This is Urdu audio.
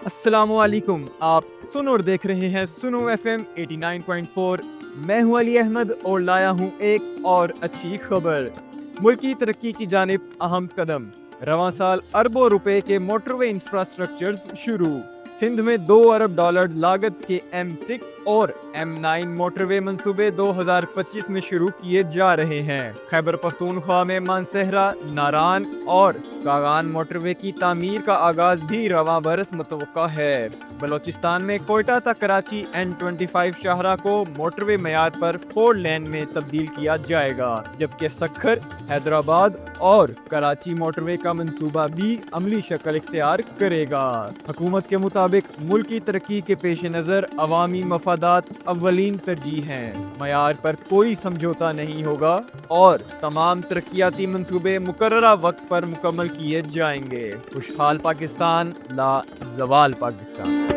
السلام علیکم، آپ سن اور دیکھ رہے ہیں سنو ایف ایم 89.4۔ میں ہوں علی احمد اور لایا ہوں ایک اور اچھی خبر۔ ملکی ترقی کی جانب اہم قدم، رواں سال اربوں روپے کے موٹر وے انفراسٹرکچرز شروع۔ سندھ میں 2 ارب ڈالر لاگت کے M6 اور M9 موٹر وے منصوبے 2025 میں شروع کیے جا رہے ہیں۔ خیبر پختونخوا میں مانسہرہ، ناران اور کاغان موٹر وے کی تعمیر کا آغاز بھی رواں برس متوقع ہے۔ بلوچستان میں کوئٹہ تا کراچی N25 شاہراہ کو موٹر وے معیار پر 4 لین میں تبدیل کیا جائے گا، جبکہ سکھر، حیدرآباد اور کراچی موٹر وے کا منصوبہ بھی عملی شکل اختیار کرے گا۔ حکومت کے مطابق ملکی ترقی کے پیش نظر عوامی مفادات اولین ترجیح ہیں۔ معیار پر کوئی سمجھوتہ نہیں ہوگا اور تمام ترقیاتی منصوبے مقررہ وقت پر مکمل کیے جائیں گے۔ خوشحال پاکستان لا زوال پاکستان۔